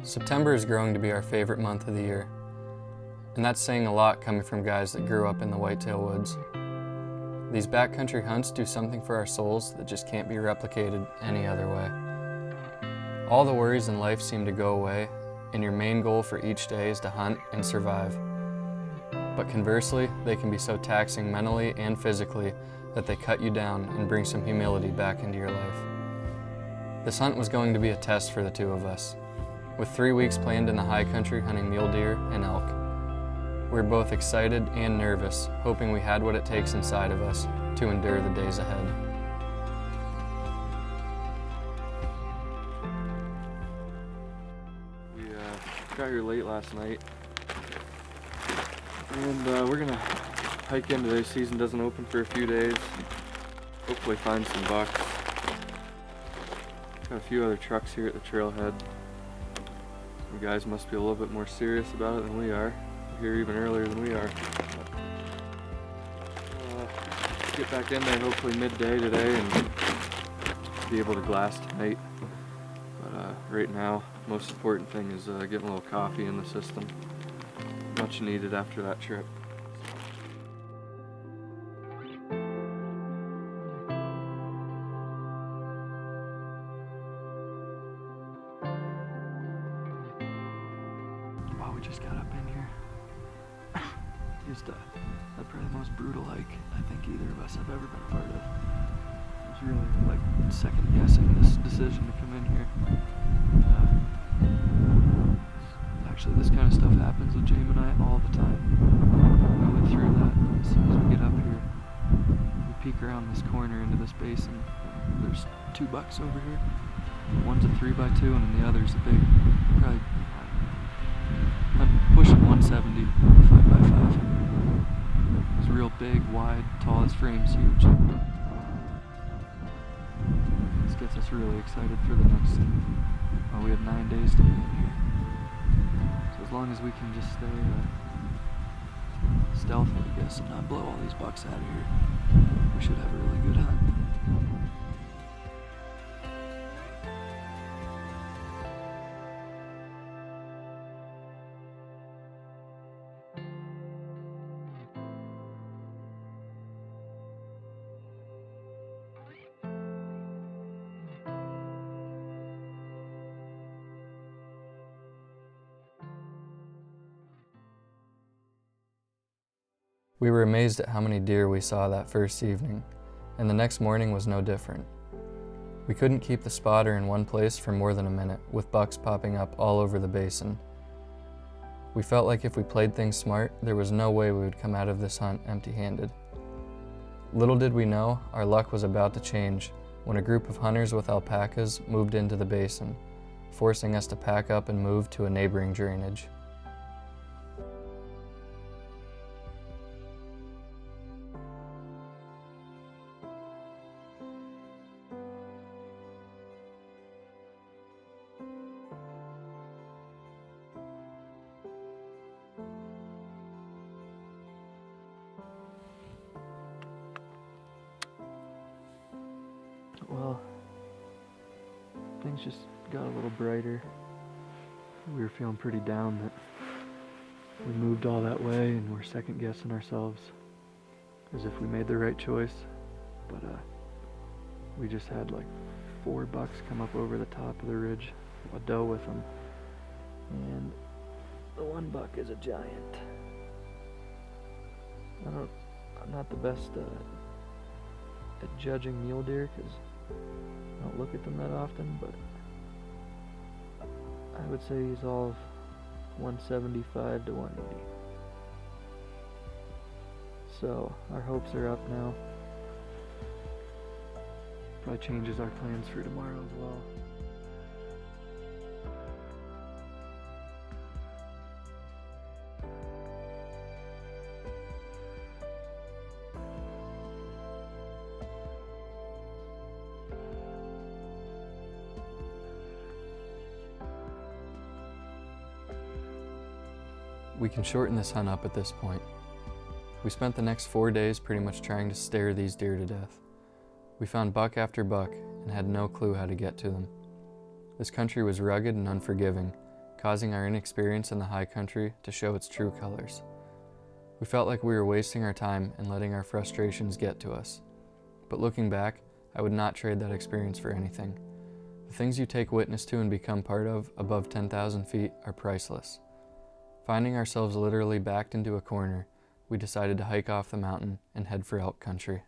September is growing to be our favorite month of the year, and that's saying a lot coming from guys that grew up in the whitetail woods. These backcountry hunts do something for our souls that just can't be replicated any other way. All the worries in life seem to go away, and your main goal for each day is to hunt and survive. But conversely, they can be so taxing mentally and physically that they cut you down and bring some humility back into your life. This hunt was going to be a test for the two of us. With 3 weeks planned in the high country hunting mule deer and elk, we're both excited and nervous, hoping we had what it takes inside of us to endure the days ahead. We got here late last night, and we're gonna hike in today. Season doesn't open for a few days. Hopefully find some bucks. Got a few other trucks here at the trailhead. You guys must be a little bit more serious about it than we are. We're here even earlier than we are. Get back in there hopefully midday today and be able to glass tonight. But right now, most important thing is getting a little coffee in the system. Much needed after that trip. Wow, we just got up in here. Just that's probably the most brutal hike I think either of us have ever been a part of. I was really like second guessing this decision to come in here. Actually, this kind of stuff happens with Jamie and I all the time. We went through that as soon as we get up here. We peek around this corner into this basin. There's 2 bucks over here. One's a 3x2 and the other's a big, probably I'm pushing 170 5x5. It's real big, wide, tall. His frame's huge. This gets us really excited for the next. Well, we have 9 days to be in here. So as long as we can just stay stealthy, I guess, and not blow all these bucks out of here, we should have a really good hunt. We were amazed at how many deer we saw that first evening, and the next morning was no different. We couldn't keep the spotter in one place for more than a minute, with bucks popping up all over the basin. We felt like if we played things smart, there was no way we would come out of this hunt empty-handed. Little did we know, our luck was about to change when a group of hunters with alpacas moved into the basin, forcing us to pack up and move to a neighboring drainage. Well, things just got a little brighter. We were feeling pretty down that we moved all that way and we're second guessing ourselves as if we made the right choice. But we just had like 4 bucks come up over the top of the ridge, a doe with them. And the 1 buck is a giant. I'm not the best at judging mule deer because I don't look at them that often, but I would say he's all of 175 to 180. So our hopes are up now. Probably changes our plans for tomorrow as well. We can shorten this hunt up at this point. We spent the next 4 days pretty much trying to stare these deer to death. We found buck after buck and had no clue how to get to them. This country was rugged and unforgiving, causing our inexperience in the high country to show its true colors. We felt like we were wasting our time and letting our frustrations get to us. But looking back, I would not trade that experience for anything. The things you take witness to and become part of above 10,000 feet are priceless. Finding ourselves literally backed into a corner, we decided to hike off the mountain and head for elk country.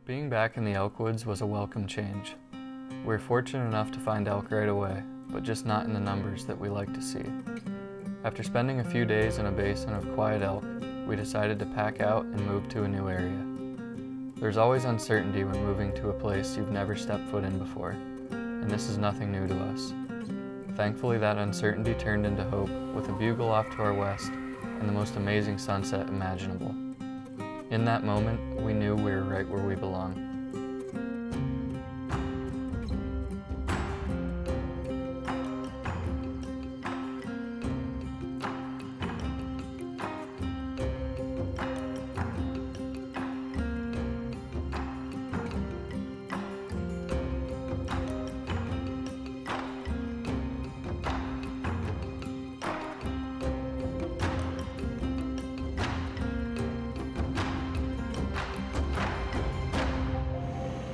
Being back in the elk woods was a welcome change. We were fortunate enough to find elk right away, but just not in the numbers that we like to see. After spending a few days in a basin of quiet elk, we decided to pack out and move to a new area. There's always uncertainty when moving to a place you've never stepped foot in before, and this is nothing new to us. Thankfully, that uncertainty turned into hope with a bugle off to our west and the most amazing sunset imaginable. In that moment, we knew we were right where we belong.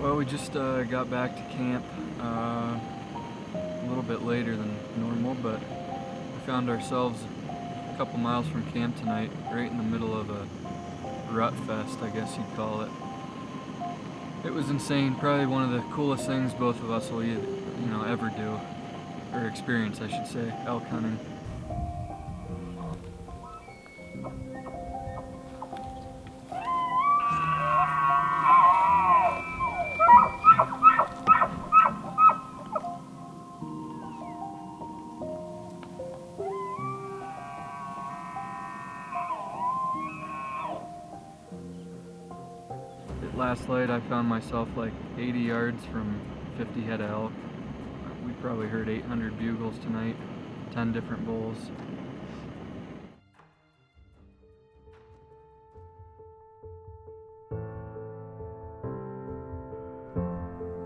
Well, we just got back to camp a little bit later than normal, but we found ourselves a couple miles from camp tonight, right in the middle of a rut fest, I guess you'd call it. It was insane, probably one of the coolest things both of us will ever do, or experience I should say, elk hunting. Last night I found myself like 80 yards from 50 head of elk. We probably heard 800 bugles tonight, 10 different bulls.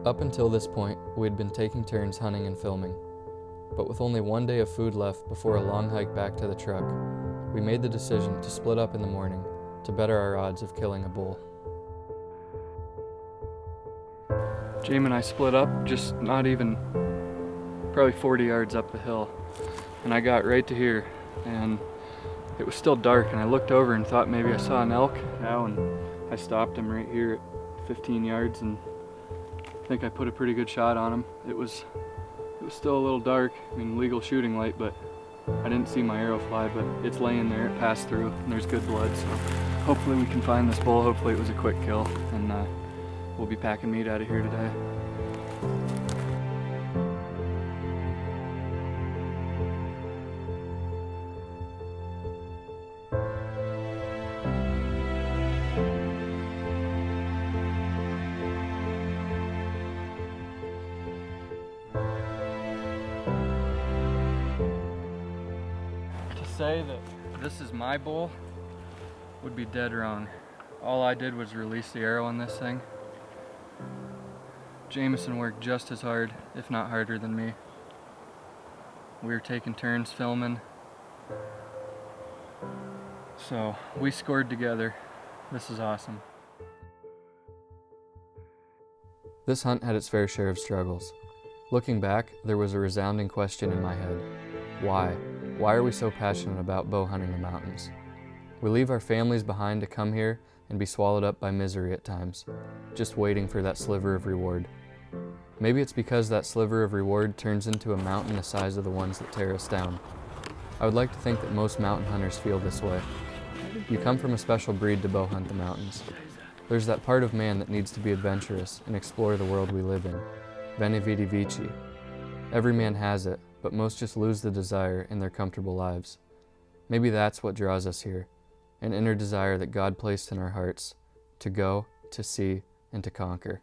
Up until this point, we had been taking turns hunting and filming. But with only one day of food left before a long hike back to the truck, we made the decision to split up in the morning to better our odds of killing a bull. Jamie and I split up just not even probably 40 yards up the hill, and I got right to here, and it was still dark, and I looked over and thought maybe I saw an elk now, and I stopped him right here at 15 yards, and I think I put a pretty good shot on him. It was still a little dark, I mean legal shooting light, but I didn't see my arrow fly, but it's laying there, it passed through, and there's good blood, so hopefully we can find this bull. Hopefully it was a quick kill, and we'll be packing meat out of here today. To say that this is my bull would be dead wrong. All I did was release the arrow on this thing. Jameson worked just as hard, if not harder than me. We were taking turns filming. So we scored together. This is awesome. This hunt had its fair share of struggles. Looking back, there was a resounding question in my head. Why? Why are we so passionate about bow hunting the mountains? We leave our families behind to come here and be swallowed up by misery at times, just waiting for that sliver of reward. Maybe it's because that sliver of reward turns into a mountain the size of the ones that tear us down. I would like to think that most mountain hunters feel this way. You come from a special breed to bow hunt the mountains. There's that part of man that needs to be adventurous and explore the world we live in. Veni vidi vici. Every man has it, but most just lose the desire in their comfortable lives. Maybe that's what draws us here, an inner desire that God placed in our hearts, to go, to see, and to conquer.